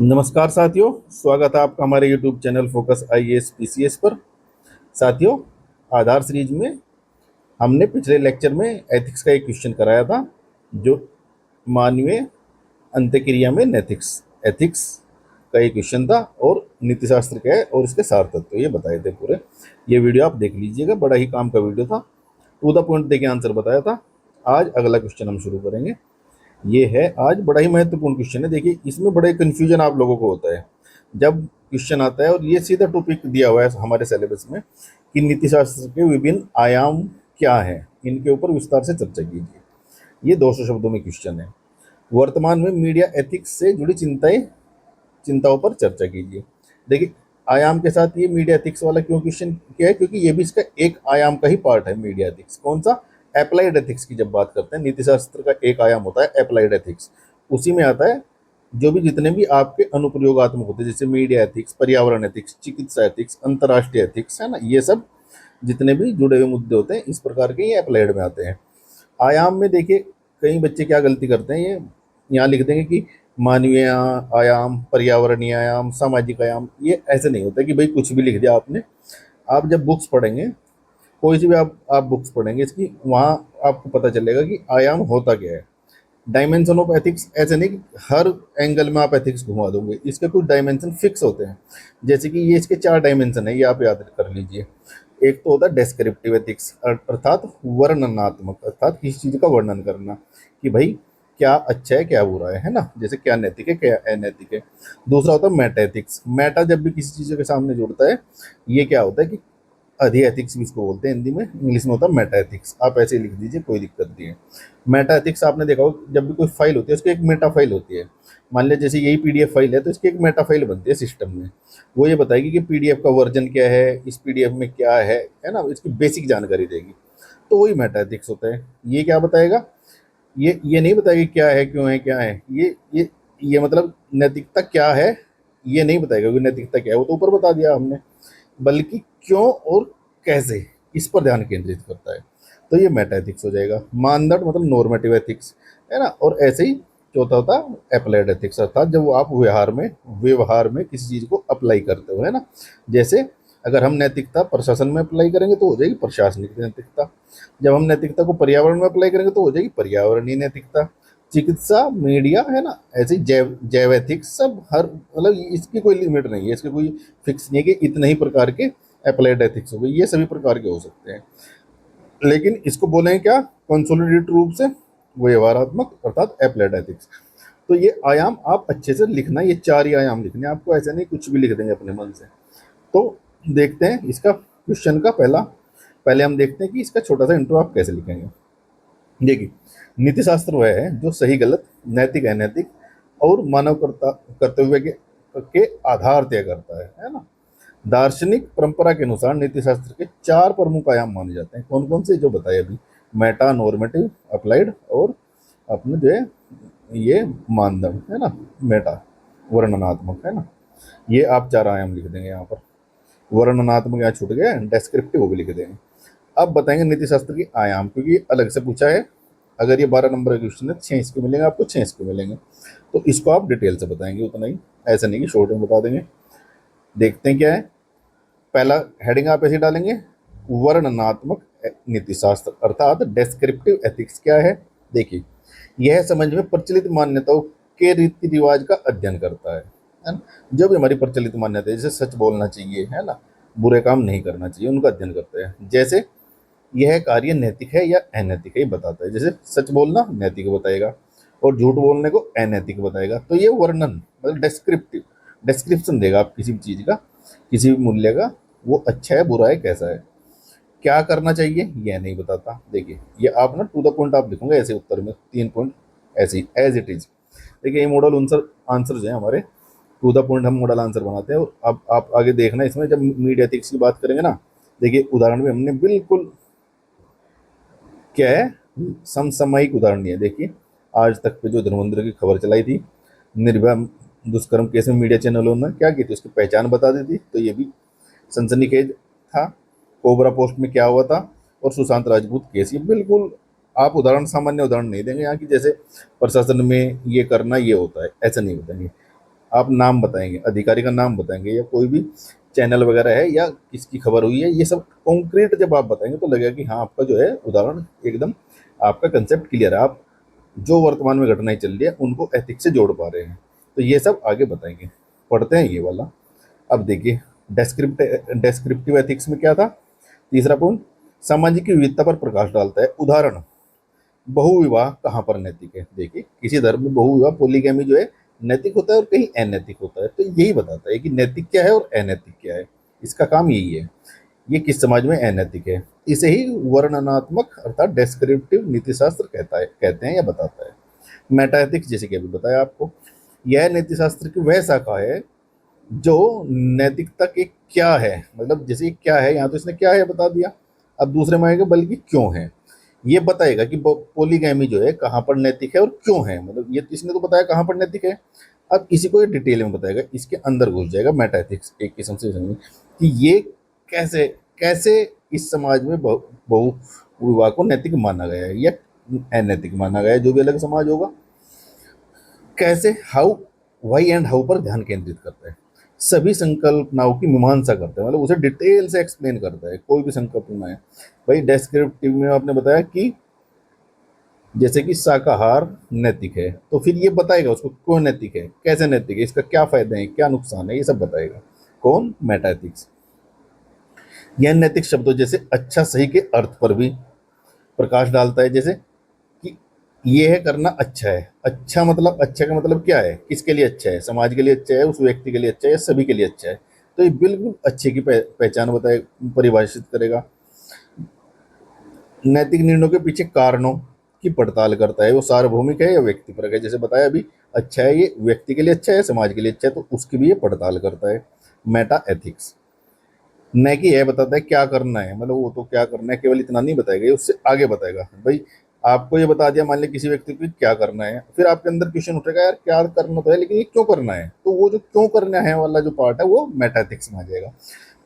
नमस्कार साथियों, स्वागत है आपका हमारे YouTube channel focus IAS PCS पर। साथियों, आधार सीरीज में हमने पिछले लेक्चर में एथिक्स का एक क्वेश्चन कराया था, जो मानवीय अंतःक्रिया में नैतिक्स एथिक्स का एक क्वेश्चन था और नीतिशास्त्र क्या है और इसके सार तत्व ये बताए थे पूरे। ये वीडियो आप देख लीजिएगा, बड़ा ही काम का वीडियो था, टू द पॉइंट देके आंसर बताया था। आज अगला क्वेश्चन हम शुरू करेंगे। ये है आज बड़ा ही महत्वपूर्ण क्वेश्चन है। देखिए, इसमें बड़े कन्फ्यूजन आप लोगों को होता है जब क्वेश्चन आता है, और ये सीधा टॉपिक दिया हुआ है हमारे सिलेबस में कि नीतिशास्त्र के विभिन्न आयाम क्या हैं, इनके ऊपर विस्तार से चर्चा कीजिए। ये 200 शब्दों में क्वेश्चन है। वर्तमान में मीडिया एथिक्स से जुड़ी चिंताओं पर चर्चा कीजिए। देखिए, आयाम के साथ ये मीडिया एथिक्स वाला क्यों क्वेश्चन किया है, क्योंकि ये भी इसका एक आयाम का ही पार्ट है। मीडिया एथिक्स कौन सा? अप्लाइड एथिक्स की जब बात करते हैं, नीतिशास्त्र का एक आयाम होता है अप्लाइड एथिक्स। उसी में आता है जो भी जितने भी आपके अनुप्रयोगात्मक होते हैं, जैसे मीडिया एथिक्स, पर्यावरण एथिक्स, चिकित्सा एथिक्स, अंतर्राष्ट्रीय एथिक्स, है ना, ये सब जितने भी जुड़े हुए मुद्दे होते हैं इस प्रकार के ये अप्लाइड में आते हैं। आयाम में देखिए, कई बच्चे क्या गलती करते हैं, ये यहाँ लिख देंगे कि मानवीय आयाम, पर्यावरणीय आयाम, सामाजिक आयाम। ये ऐसे नहीं होता कि भाई कुछ भी लिख दिया आपने। आप जब बुक्स पढ़ेंगे, कोई सी भी आप बुक्स पढ़ेंगे इसकी, वहाँ आपको पता चलेगा कि आयाम होता क्या है। डायमेंशन ऑफ एथिक्स ऐसे नहीं कि हर एंगल में आप एथिक्स घुमा दोगे, इसके कुछ डायमेंशन फिक्स होते हैं। जैसे कि ये इसके 4 डायमेंशन है, ये आप याद कर लीजिए। एक तो होता है डेस्क्रिप्टिव एथिक्स, अर्थात वर्णनात्मक, अर्थात किसी चीज़ का वर्णन करना कि भाई क्या अच्छा है क्या बुरा है ना, जैसे क्या नैतिक है क्या अनैतिक है। दूसरा होता है मेटा एथिक्स। मेटा जब भी किसी चीज़ के सामने जुड़ता है, ये क्या होता है कि अधि एथिक्स भी इसको बोलते हैं हिंदी में, इंग्लिश में होता है मेटा एथिक्स। आप ऐसे ही लिख दीजिए, कोई दिक्कत नहीं है। मेटा एथिक्स आपने देखा हो, जब भी कोई फाइल होती है उसकी एक मेटा फाइल होती है। मान लिया जैसे यही पीडीएफ फाइल है तो इसकी एक मेटा फाइल बनती है सिस्टम में। वो ये बताएगी कि पीडीएफ का वर्जन क्या है, इस पीडीएफ में क्या है ना, इसकी बेसिक जानकारी देगी। तो वही मेटा एथिक्स होता है। ये क्या बताएगा? ये नहीं बताएगा क्या है, क्यों है, क्या है। ये मतलब नैतिकता क्या है ये नहीं बताएगा कि नैतिकता क्या है, वो तो ऊपर बता दिया हमने। बल्कि क्यों और कैसे, इस पर ध्यान केंद्रित करता है। तो ये मेटा एथिक्स हो जाएगा। मानदंड मतलब नॉर्मेटिव एथिक्स, है ना। और ऐसे ही चौथा होता है अप्लाइड एथिक्स, अर्थात जब वो आप व्यवहार में किसी चीज़ को अप्लाई करते हो, है ना। जैसे अगर हम नैतिकता प्रशासन में अप्लाई करेंगे तो हो जाएगी प्रशासनिक नैतिकता। जब हम नैतिकता को पर्यावरण में अप्लाई करेंगे तो हो जाएगी पर्यावरणीय नैतिकता। चिकित्सा, मीडिया, है ना, ऐसे ही जैव एथिक्स, सब हर मतलब इसकी कोई लिमिट नहीं है, इसके कोई फिक्स नहीं है कि इतने ही प्रकार के अप्लाइड एथिक्स हो गए। ये सभी प्रकार के हो सकते हैं, लेकिन इसको बोलेंगे क्या कंसोलिडेटेड रूप से? व्यवहारात्मक अर्थात अप्लाइड एथिक्स। तो ये आयाम आप अच्छे से लिखना, ये 4 ही आयाम लिखने हैं आपको, ऐसे नहीं कुछ भी लिख देंगे अपने मन से। तो देखते हैं इसका क्वेश्चन का पहले हम देखते हैं कि इसका छोटा सा इंट्रो आप कैसे लिखेंगे। देखिए, नीतिशास्त्र वह है जो सही गलत, नैतिक अनैतिक और मानव कर्तव्य के आधार तय करता है ना। दार्शनिक परंपरा के अनुसार नीतिशास्त्र के 4 प्रमुख आयाम माने जाते हैं। कौन कौन से? जो बताए अभी, मेटा, नॉर्मेटिव, अप्लाइड और अपने जो है ये मानदंड, है ना, मेटा वर्णनात्मक, है ना। ये आप 4 आयाम लिख देंगे यहाँ पर। वर्णनात्मक यहाँ छूट गया, डेस्क्रिप्टिव वो भी लिख देंगे। अब बताएंगे नीतिशास्त्र की आयाम, क्योंकि अलग से पूछा है। अगर ये 12 नंबर का क्वेश्चन है, 6 इसको मिलेंगे आपको, 6 इसको मिलेंगे। तो इसको आप डिटेल से बताएंगे, उतना ही, ऐसा नहीं कि शॉर्ट में बता देंगे। देखते हैं क्या है। पहला हेडिंग आप ऐसे डालेंगे, वर्णनात्मक नीतिशास्त्र अर्थात डेस्क्रिप्टिव एथिक्स क्या है। देखिए, यह समझ में प्रचलित मान्यताओं के रीति रिवाज का अध्ययन करता है ना। जो भी हमारी प्रचलित मान्यता है, जैसे सच बोलना चाहिए, है ना, बुरे काम नहीं करना चाहिए, उनका अध्ययन करते हैं। जैसे यह कार्य नैतिक है या अनैतिक है, ये बताता है। जैसे सच बोलना नैतिक बताएगा और झूठ बोलने को अनैतिक बताएगा। तो ये वर्णन मतलब डिस्क्रिप्शन देगा आप किसी भी चीज़ का, किसी भी मूल्य का, वो अच्छा है बुरा है कैसा है। क्या करना चाहिए यह नहीं बताता। देखिए, ये आप ना टू द पॉइंट आप लिखोगे ऐसे उत्तर में, 3 पॉइंट ऐसे ही एज इट इज। देखिए, ये मॉडल आंसर जो है हमारे, टू द पॉइंट हम मॉडल आंसर बनाते हैं। और अब आप आगे देखना, इसमें जब मीडिया एथिक्स की बात करेंगे ना, देखिए उदाहरण में हमने बिल्कुल क्या है, समसामयिक उदाहरण दिया। देखिए, आज तक पे जो धर्मेंद्र की खबर चलाई थी, निर्भया दुष्कर्म केस में मीडिया चैनलों ने क्या की थी, उसकी पहचान बता दी थी। तो ये भी सनसनीखेज था। कोबरा पोस्ट में क्या हुआ था, और सुशांत राजपूत केस, ये बिल्कुल आप उदाहरण, सामान्य उदाहरण नहीं देंगे यहाँ की जैसे प्रशासन में ये करना ये होता है, ऐसा नहीं बताएंगे। आप नाम बताएंगे, अधिकारी का नाम बताएंगे, या कोई भी चैनल वगैरह है या किसकी खबर हुई है, ये सब कॉन्क्रीट जब आप बताएंगे तो लगेगा कि हाँ आपका जो है उदाहरण एकदम, आपका कंसेप्ट क्लियर है, आप जो वर्तमान में घटनाएं चल रही है उनको एथिक्स से जोड़ पा रहे हैं। तो ये सब आगे बताएंगे। पढ़ते हैं ये वाला। अब देखिए, डेस्क्रिप्टिव एथिक्स में क्या था, तीसरा पॉइंट, सामाजिक विविधता पर प्रकाश डालता है। उदाहरण, बहुविवाह कहाँ पर नैतिक है। देखिए, किसी धर्म में बहुविवाह पोलीगैमी जो है नैतिक होता है और कहीं अनैतिक होता है। तो यही बताता है कि नैतिक क्या है और अनैतिक क्या है। इसका काम यही है, ये किस समाज में अनैतिक है। इसे ही वर्णनात्मक अर्थात डेस्क्रिप्टिव नीतिशास्त्र कहते हैं या बताता है। मेटा एथिक्स, जैसे कि अभी बताया आपको, यह नीतिशास्त्र की वह शाखा है जो नैतिकता के क्या है, मतलब जैसे क्या है, यहाँ तो इसने क्या है बता दिया, अब दूसरे में आएगा बल्कि क्यों है। ये बताएगा कि पोलीगैमी जो है कहाँ पर नैतिक है और क्यों है, मतलब ये इसने तो बताया कहाँ पर नैतिक है। अब इसी को ये डिटेल में बताएगा, इसके अंदर घुस जाएगा मेटा एथिक्स एक किस्म से समझिए कि ये कैसे कैसे इस समाज में बहु विवाह को नैतिक माना गया है या अनैतिक माना गया है, जो भी अलग समाज होगा। कैसे, हाउ, वाई एंड हाउ पर ध्यान केंद्रित करता है। सभी संकल्पनाओं की मीमांसा करता है, मतलब उसे डिटेल से एक्सप्लेन करता है। कोई भी संकल्पना है, भाई डेस्क्रिप्टिव में आपने बताया कि जैसे कि शाकाहार नैतिक है, तो फिर ये बताएगा उसको क्यों नैतिक है, कैसे नैतिक है, इसका क्या फायदे हैं, क्या नुकसान है, ये सब बताएगा। कौन, मेटाएथिक्स। यह नैतिक शब्दों जैसे अच्छा सही के अर्थ पर भी प्रकाश डालता है। जैसे कि ये है करना अच्छा है, अच्छा मतलब, अच्छा का मतलब क्या है, किसके लिए अच्छा है, समाज के लिए अच्छा है, उस व्यक्ति के लिए अच्छा है या सभी के लिए अच्छा है। तो ये बिल्कुल अच्छे की पहचान बताए, परिभाषित करेगा। नैतिक निर्णयों के पीछे कारणों की पड़ताल करता है, वो सार्वभौमिक है या व्यक्तिपरक है। जैसे बताया अभी, अच्छा है ये व्यक्ति के लिए अच्छा है, समाज के लिए अच्छा है, तो उसकी भी ये पड़ताल करता है। मेटा एथिक्स न कि यह बताता है क्या करना है, मतलब वो तो क्या करना है केवल इतना नहीं बताएगा, ये उससे आगे बताएगा। भाई आपको ये बता दिया मान लिया किसी व्यक्ति को क्या करना है, फिर आपके अंदर क्वेश्चन उठेगा यार क्या करना तो है लेकिन ये क्यों करना है, तो वो जो क्यों करना है वाला जो पार्ट है वो मेटा एथिक्स में आ जाएगा।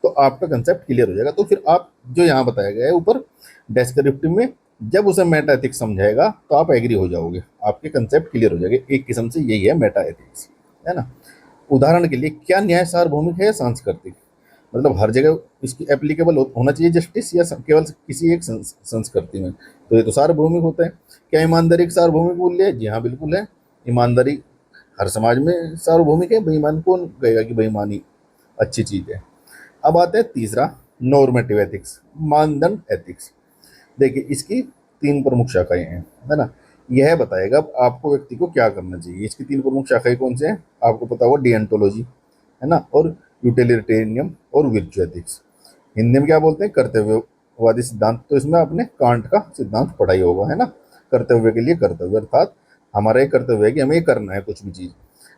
तो आपका कंसेप्ट क्लियर हो जाएगा। तो फिर आप जो यहाँ बताया गया है ऊपर डेस्क्रिप्टिव में, जब उसे मेटा एथिक्स समझाएगा तो आप एग्री हो जाओगे, आपके कंसेप्ट क्लियर हो जाएंगे। एक किस्म से यही है मेटा एथिक्स, है ना। उदाहरण के लिए, क्या न्याय सार्वभौमिक है या सांस्कृतिक, मतलब हर जगह इसकी एप्लीकेबल होना चाहिए जस्टिस, या केवल किसी एक संस्कृति में, तो ये तो सार्वभौमिक होता है। क्या ईमानदारी एक सार्वभौमिक मूल्य है, जी हाँ बिल्कुल है। ईमानदारी हर समाज में सार्वभौमिक है, बेईमान कौन कहेगा कि बेईमानी अच्छी चीज है। अब आते हैं तीसरा, नॉर्मेटिव एथिक्स, मानदंड एथिक्स। देखिए इसकी तीन प्रमुख शाखाएं हैं, है ना। यह बताएगा आपको व्यक्ति को क्या करना चाहिए। इसकी तीन प्रमुख शाखाएं कौन से हैं, आपको पता होगा, डिएंटोलॉजी, है ना, और यूटिलिटेरियनिज्म और विर्चु एथिक्स। हिंदी में क्या बोलते हैं, कर्तव्यवादी सिद्धांत। तो इसमें आपने कांट का सिद्धांत पढ़ा ही होगा, है ना। कर्तव्य के लिए कर्तव्य, अर्थात हमारा एक कर्तव्य है कि हमें ये करना है कुछ भी चीज।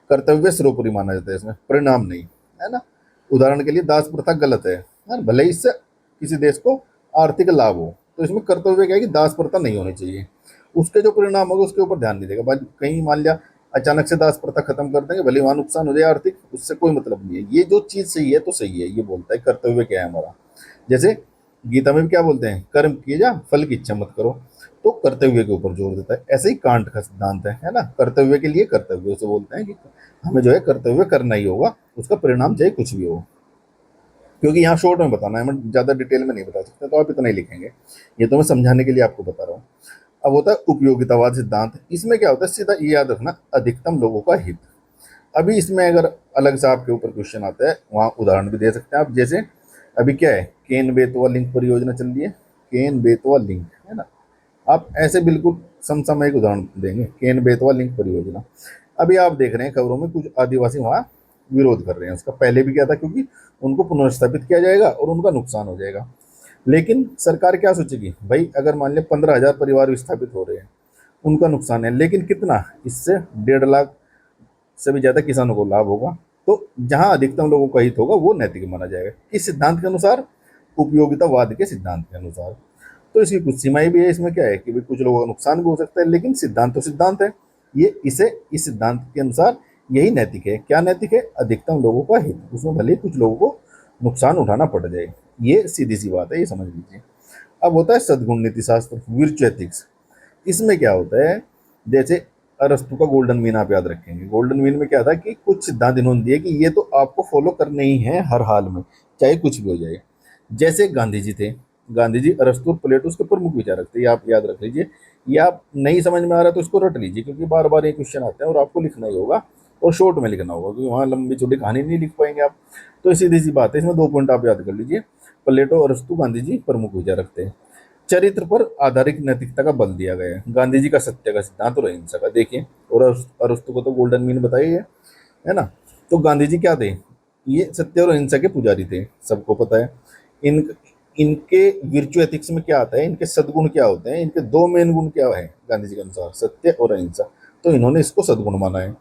कर्तव्य सर्वोपरि माना जाता है, इसमें परिणाम नहीं, है ना। उदाहरण के लिए दास प्रथा गलत है ना? भले ही इससे किसी देश को आर्थिक लाभ हो, तो इसमें कर्तव्य क्या है कि दास प्रथा नहीं होनी चाहिए। उसके जो परिणाम होगा उसके ऊपर ध्यान नहीं देगा। कहीं मान लिया अचानक से दास प्रथा खत्म कर देंगे, भले वहां नुकसान हो जाए आर्थिक, उससे कोई मतलब नहीं है। ये जो चीज सही है तो सही है, ये बोलता है कर्तव्य क्या है हमारा। जैसे गीता में भी क्या बोलते हैं, कर्म किए जा फल की इच्छा मत करो, तो कर्तव्य के ऊपर जोर देता है। ऐसे ही कांट का सिद्धांत है ना, कर्तव्य के लिए कर्तव्य, उसे बोलते हैं कि हमें जो है कर्तव्य करना ही होगा, उसका परिणाम चाहे कुछ भी हो। क्योंकि यहाँ शॉर्ट में बताना है, मैं ज़्यादा डिटेल में नहीं बता सकता, तो आप इतना ही लिखेंगे। ये तो मैं समझाने के लिए आपको बता रहा हूँ। अब होता है उपयोगितावाद सिद्धांत। इसमें क्या होता है, सीधा ये याद रखना, अधिकतम लोगों का हित। अभी इसमें अगर अलग से आपके ऊपर क्वेश्चन आता है, वहाँ उदाहरण भी दे सकते हैं आप। जैसे अभी क्या है, केन बेतवा लिंक परियोजना चल रही है, केन बेतवा लिंक, है ना। आप ऐसे बिल्कुल समसामयिक उदाहरण देंगे, केन बेतवा लिंक परियोजना। अभी आप देख रहे हैं खबरों में कुछ आदिवासी वहाँ विरोध कर रहे हैं। उसका पहले भी क्या था, क्योंकि उनको पुनर्स्थापित किया जाएगा और उनका नुकसान हो जाएगा। लेकिन सरकार क्या सोचेगी, भाई अगर मान लिया 15,000 परिवार विस्थापित हो रहे हैं, उनका नुकसान है, लेकिन कितना, इससे 1.5 लाख से भी ज्यादा किसानों को लाभ होगा। तो जहां अधिकतम लोगों का हित होगा वो नैतिक माना जाएगा। किस सिद्धांत के अनुसार, उपयोगितावाद के सिद्धांत के अनुसार। तो इसकी कुछ सीमाएं भी है। इसमें क्या है कि भाई कुछ लोगों का नुकसान भी हो सकता है, लेकिन सिद्धांत तो सिद्धांत है। ये इसे इस सिद्धांत के अनुसार यही नैतिक है। क्या नैतिक है, अधिकतम लोगों का हित, उसमें भले ही कुछ लोगों को नुकसान उठाना पड़ जाए। ये सीधी सी बात है, ये समझ लीजिए। अब होता है सद्गुण नीति शास्त्र, विर्चु एथिक्स। इसमें क्या होता है, जैसे अरस्तु का गोल्डन मीन आप याद रखेंगे। गोल्डन मीन में क्या था कि कुछ सिद्धांत इन्होंने दिए कि ये तो आपको फॉलो करने ही है हर हाल में, चाहे कुछ भी हो जाए। जैसे गांधी जी थे, गांधी जी अरस्तु और प्लेटो के प्रमुख विचारक थे, ये आप याद रख लीजिए। ये आप नहीं समझ में आ रहा तो इसको रट लीजिए, क्योंकि बार बार ये क्वेश्चन आते हैं और आपको लिखना ही होगा, और शॉर्ट में लिखना होगा, क्योंकि वहाँ लंबी चौड़ी कहानी नहीं लिख पाएंगे आप। तो सीधी सी बात है, इसमें 2 पॉइंट आप याद कर लीजिए। प्लेटो, अरस्तु, गांधी जी प्रमुख विचारक थे। चरित्र पर आधारित नैतिकता का बल दिया गया है। गांधी जी का सत्य का सिद्धांत और अहिंसा का, देखिए। और अरस्तु को तो गोल्डन मीन बताइए, है ना। तो गांधी जी क्या थे? ये सत्य और अहिंसा के पुजारी थे, सबको पता है। इन इनके विर्चु एथिक्स में क्या आता है, इनके सद्गुण क्या होते हैं, इनके 2 मेन गुण क्या है गांधी जी के अनुसार, सत्य और अहिंसा। तो इन्होंने इसको सद्गुण माना है।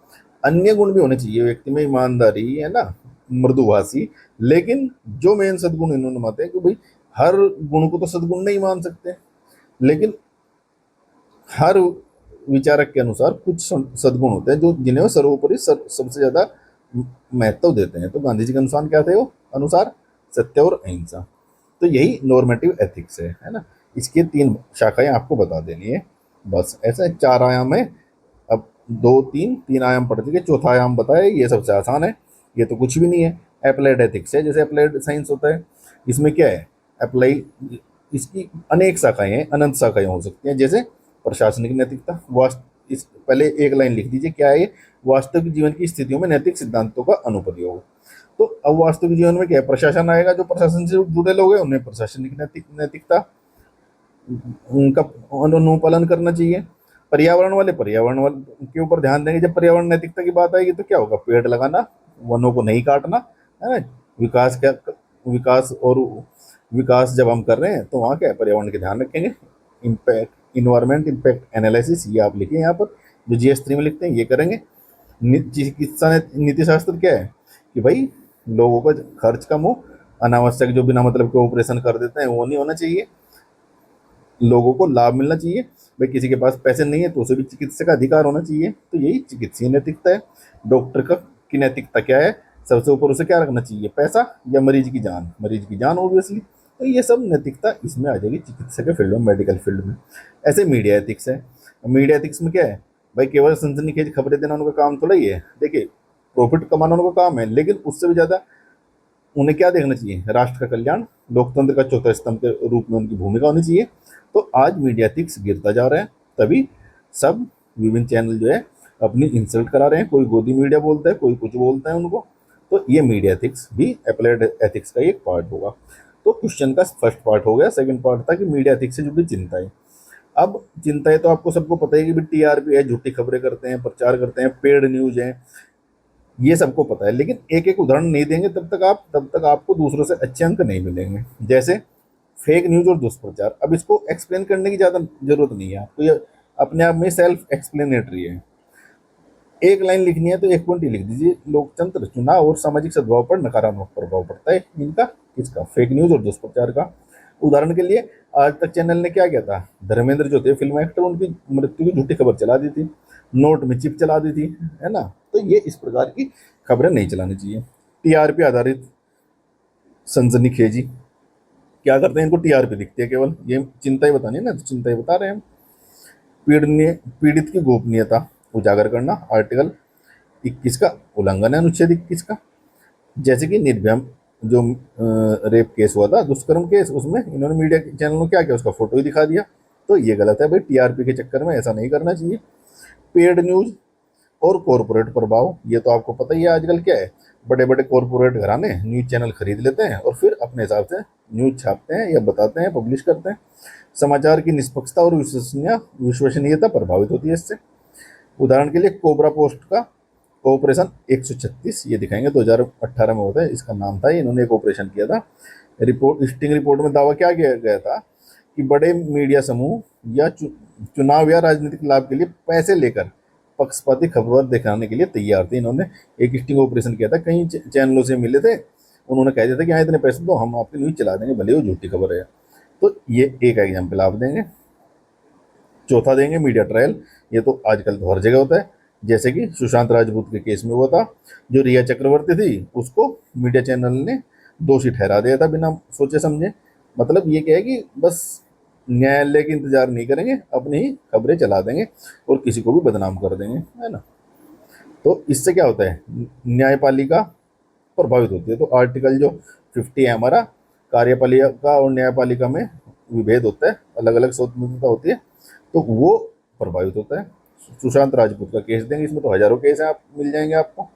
अन्य गुण भी होने चाहिए व्यक्ति में, ईमानदारी, है ना, मृदुभाषी। लेकिन जो मेन सद्गुण इन्होंने मानते हैं कि भाई हर गुण को तो सद्गुण नहीं मान सकते, लेकिन हर विचारक के अनुसार कुछ सद्गुण होते हैं जो जिन्हें वो सर्वोपरि सबसे ज्यादा महत्व देते हैं। तो गांधी जी के अनुसार क्या थे वो अनुसार? सत्य और अहिंसा। तो यही नॉर्मेटिव एथिक्स है ना। इसकी 3 शाखाएं आपको बता देनी है, बस। ऐसे 4 आयाम है। अब 2 3 3 आयाम पढ़ चुके, चौथा आयाम बताए, ये सबसे आसान है। ये तो कुछ भी नहीं है, अप्लाइड एथिक्स है, जैसे अप्लाइड साइंस होता है। इसमें क्या है? अप्लाई, इसकी अनेक शाखाएं हैं, अनंत शाखाएं हो सकती हैं। जैसे प्रशासनिक नैतिकता, वास्तव इस पहले एक लाइन लिख दीजिए, क्या है ये? वास्तविक जीवन की स्थितियों में नैतिक सिद्धांतों का अनुप्रयोग। तो अब वास्तविक जीवन में क्या है? प्रशासन आएगा, जो प्रशासन से जुड़े लोग हैं उन्हें प्रशासनिक नैतिकता उनका अनुपालन करना चाहिए। पर्यावरण वाले पर्यावरण वाले के ऊपर ध्यान देंगे। जब पर्यावरण नैतिकता की बात आएगी तो क्या होगा? पेड़ लगाना, वनों को नहीं काटना, है ना। विकास क्या, विकास और विकास जब हम कर रहे हैं तो वहाँ क्या है? पर्यावरण के ध्यान रखेंगे। इम्पैक्ट, इन्वायरमेंट इम्पैक्ट एनालिसिस, ये आप लिखिए यहाँ पर, जो GS3 में लिखते हैं, ये करेंगे। चिकित्सा नीति शास्त्र क्या है कि भाई लोगों का खर्च कम हो, अनावश्यक जो बिना मतलब के ऑपरेशन कर देते हैं वो नहीं होना चाहिए, लोगों को लाभ मिलना चाहिए। भाई किसी के पास पैसे नहीं है तो उसे भी चिकित्सा का अधिकार होना चाहिए। तो यही चिकित्सीय नैतिकता है। डॉक्टर का की नैतिकता क्या है? सबसे ऊपर उसे क्या रखना चाहिए? पैसा या मरीज की जान? मरीज की जान ऑब्वियसली। तो ये सब नैतिकता इसमें आ जाएगी चिकित्सा के फील्ड में, मेडिकल फील्ड में। ऐसे मीडिया एथिक्स है। मीडिया एथिक्स में क्या है? भाई केवल सनसनीखेज खबरें देना उनका काम थोड़ा ही है। देखिए, प्रॉफिट कमाना उनका काम है, लेकिन उससे भी ज्यादा उन्हें क्या देखना चाहिए? राष्ट्र का कल्याण, लोकतंत्र का चौथा स्तंभ के रूप में उनकी भूमिका होनी चाहिए। तो आज मीडिया एथिक्स गिरता जा रहा है, तभी सब विभिन्न चैनल जो है अपनी इंसल्ट करा रहे हैं। कोई गोदी मीडिया बोलता है, कोई कुछ बोलता है उनको। तो ये मीडिया एथिक्स भी अप्लाइड एथिक्स का एक पार्ट होगा। तो क्वेश्चन का फर्स्ट पार्ट हो गया। सेकंड पार्ट था कि मीडिया एथिक्स से जुड़ी चिंताएं। अब चिंताएं तो आपको सबको पता है कि TRP है, झूठी खबरें करते हैं, प्रचार करते हैं, पेड न्यूज है, ये सबको पता है। लेकिन एक एक उदाहरण नहीं देंगे तब तक आपको दूसरों से अच्छे अंक नहीं मिलेंगे। जैसे फेक न्यूज और दुष्प्रचार। अब इसको एक्सप्लेन करने की ज्यादा जरूरत नहीं है आपको, ये अपने आप में सेल्फ एक्सप्लेनेटरी है। एक लाइन लिखनी है तो 1 पॉइंट ही लिख दीजिए। लोकतंत्र, चुनाव और सामाजिक सद्भाव पर नकारात्मक प्रभाव पड़ता है इनका, किसका? फेक न्यूज और दुष्प्रचार का। उदाहरण के लिए आज तक चैनल ने क्या किया था? धर्मेंद्र जो थे फिल्म एक्टर, उनकी मृत्यु की झूठी खबर चला दी थी, नोट में चिप चला दी थी, है ना। तो ये इस प्रकार की खबरें नहीं चलानी चाहिए। TRP आधारित सनसनीखेजी, क्या करते हैं? इनको TRP दिखती है केवल, ये चिंता ही बतानी है ना, तो चिंता ही बता रहे हैं हम। पीड़ित की गोपनीयता उजागर करना, आर्टिकल 21 का उल्लंघन है, अनुच्छेद 21 का। जैसे कि निर्भया जो रेप केस हुआ था, दुष्कर्म केस, उसमें इन्होंने मीडिया चैनल में क्या किया? उसका फोटो ही दिखा दिया। तो ये गलत है भाई, TRP के चक्कर में ऐसा नहीं करना चाहिए। पेड न्यूज और कॉरपोरेट प्रभाव, ये तो आपको पता ही है आजकल क्या है। बड़े बड़े कॉरपोरेट घराने न्यूज चैनल खरीद लेते हैं और फिर अपने हिसाब से न्यूज छापते हैं या बताते हैं, पब्लिश करते हैं। समाचार की निष्पक्षता और विश्वसनीयता प्रभावित होती है इससे। उदाहरण के लिए कोबरा पोस्ट का ऑपरेशन 136 ये दिखाएंगे, 2018 में होता है, इसका नाम था। इन्होंने एक ऑपरेशन किया था। स्टिंग रिपोर्ट में दावा क्या किया गया था कि बड़े मीडिया समूह या चुनाव या राजनीतिक लाभ के लिए पैसे लेकर पक्षपाती खबर दिखाने के लिए तैयार थे। इन्होंने एक स्टिंग ऑपरेशन किया था, कई चैनलों से मिले थे, उन्होंने कह दिया था कि हाँ इतने पैसे दो, हम आपकी न्यूज चला देंगे, भले वो झूठी खबर है। तो ये एक एग्जाम्पल आप देंगे। चौथा देंगे मीडिया ट्रायल। ये तो आजकल तो हर जगह होता है। जैसे कि सुशांत राजपूत के केस में हुआ था, जो रिया चक्रवर्ती थी उसको मीडिया चैनल ने दोषी ठहरा दिया था बिना सोचे समझे। मतलब ये क्या है कि बस न्यायालय की इंतजार नहीं करेंगे, अपनी ही खबरें चला देंगे और किसी को भी बदनाम कर देंगे, है ना। तो इससे क्या होता है, न्यायपालिका प्रभावित होती है। तो आर्टिकल जो 50 है हमारा, कार्यपालिका और न्यायपालिका में विभेद होता है, अलग अलग स्वतंत्रता होती है, तो वो प्रभावित होता है। सुशांत राजपूत का केस देंगे, इसमें तो हजारों केस हैं, आप मिल जाएंगे आपको।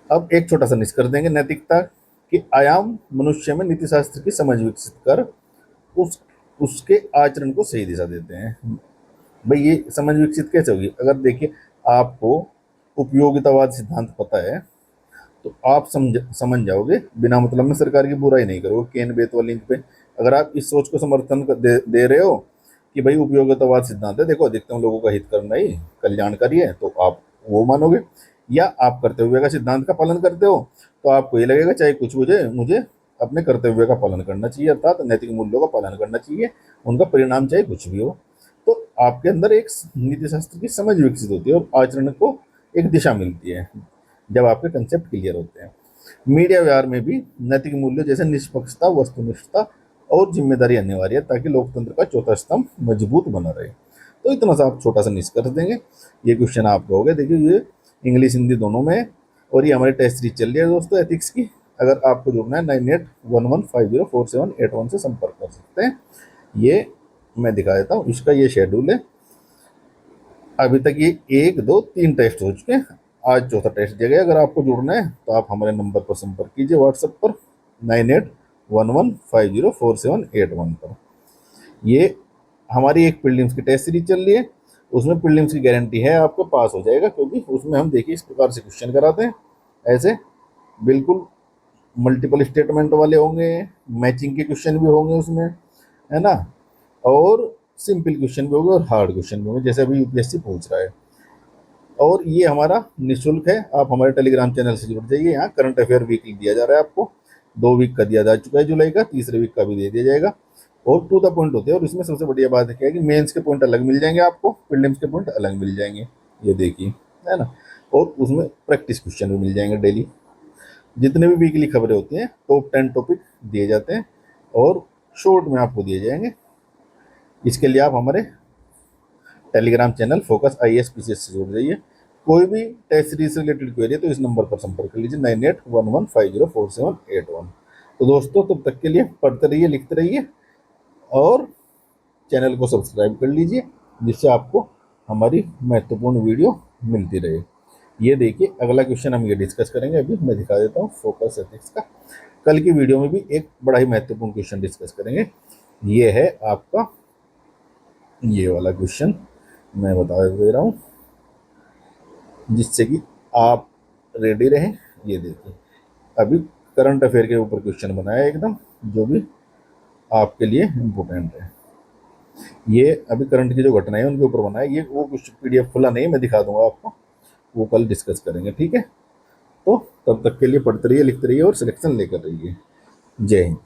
अब एक छोटा सा निष्कर्ष देंगे, नैतिकता के आयाम मनुष्य में नीति शास्त्र की समझ विकसित कर उस उसके आचरण को सही दिशा देते हैं। भाई ये समझ विकसित कैसे होगी, अगर देखिए आपको उपयोगितावाद सिद्धांत पता है तो आप समझ जाओगे, बिना मतलब में सरकार की बुराई नहीं करोगे। केन बेतवा लिंक पे अगर आप इस सोच को समर्थन दे रहे हो कि भाई उपयोगितावाद सिद्धांत है, देखो अधिकतम लोगों का हित करना ही कल्याणकारी है, तो आप वो मानोगे। या आप कर्तव्य का सिद्धांत का पालन करते हो तो आपको ये लगेगा चाहे कुछ मुझे मुझे अपने कर्तव्य का पालन करना चाहिए, अर्थात नैतिक मूल्यों का पालन करना चाहिए, उनका परिणाम चाहे कुछ भी हो। तो आपके अंदर एक नीति शास्त्र की समझ विकसित होती है और आचरण को एक दिशा मिलती है जब आपके कंसेप्ट क्लियर होते हैं। मीडिया व्यवहार में भी नैतिक मूल्य जैसे निष्पक्षता, वस्तुनिष्ठता और जिम्मेदारी अनिवार्य है ताकि लोकतंत्र का चौथा स्तंभ मजबूत बना रहे। तो इतना सा आप छोटा सा निष्कर्ष देंगे। ये क्वेश्चन आपका हो गया। देखिए ये इंग्लिश हिंदी दोनों में है और ये हमारी टेस्ट सीरीज चल रही है दोस्तों एथिक्स की। अगर आपको जुड़ना है 9811504781 से संपर्क कर सकते हैं। ये मैं दिखा देता हूँ, इसका ये शेड्यूल है। अभी तक ये 1 2 3 टेस्ट हो चुके हैं, आज चौथा टेस्ट दिया गया। अगर आपको जुड़ना है तो आप हमारे नंबर पर संपर्क कीजिए व्हाट्सएप पर 9811504781 पर। ये हमारी एक प्रीलिम्स की टेस्ट सीरीज चल रही है, उसमें प्रीलिम्स की गारंटी है आपको पास हो जाएगा, क्योंकि उसमें हम देखिए इस प्रकार से क्वेश्चन कराते हैं। ऐसे बिल्कुल मल्टीपल स्टेटमेंट वाले होंगे, मैचिंग के क्वेश्चन भी होंगे उसमें, है ना, और सिंपल क्वेश्चन भी होंगे और हार्ड क्वेश्चन भी होंगे, जैसे अभी यूपीएससी पूछ रहा है। और ये हमारा निःशुल्क है, आप हमारे टेलीग्राम चैनल से जुड़ जाइए। यहाँ करंट अफेयर वीकली दिया जा रहा है आपको, 2 वीक का दिया जा चुका है जुलाई का, तीसरे वीक का भी दे दिया जाएगा और टू द पॉइंट होते हैं। और इसमें सबसे बढ़िया बात है क्या है कि मेंस के पॉइंट अलग मिल जाएंगे आपको, प्रीलिम्स के पॉइंट अलग मिल जाएंगे, ये देखिए, है ना। और उसमें प्रैक्टिस क्वेश्चन भी मिल जाएंगे डेली। जितने भी वीकली खबरें होती हैं टॉप 10 टॉपिक दिए जाते हैं और शॉर्ट में आपको दिए जाएंगे। इसके लिए आप हमारे Telegram channel focus IAS PCS से जुड़ जाइए। कोई भी टेस्ट सीरीज से रिलेटेड क्वेरी है तो इस नंबर पर संपर्क कर लीजिए 9811504781। तो दोस्तों तब तक के लिए पढ़ते रहिए, लिखते रहिए और चैनल को सब्सक्राइब कर लीजिए, जिससे आपको हमारी महत्वपूर्ण वीडियो मिलती रहे। ये देखिए अगला क्वेश्चन हम ये डिस्कस करेंगे, अभी मैं दिखा देता हूँ फोकस एथिक्स का। कल की वीडियो में भी एक बड़ा ही महत्वपूर्ण क्वेश्चन डिस्कस करेंगे। ये है आपका ये वाला क्वेश्चन, मैं बता दे रहा हूँ जिससे कि आप रेडी रहें। ये देखिए अभी करंट अफेयर के ऊपर क्वेश्चन बनाया एकदम, जो भी आपके लिए इम्पोर्टेंट है। ये अभी करंट की जो घटनाएं हैं उनके ऊपर बनाया, ये वो कुछ PDF खुला नहीं, मैं दिखा दूंगा आपको, वो कल डिस्कस करेंगे, ठीक है। तो तब तक के लिए पढ़ते रहिए, लिखते रहिए और सिलेक्शन लेकर रहिए। जय हिंद।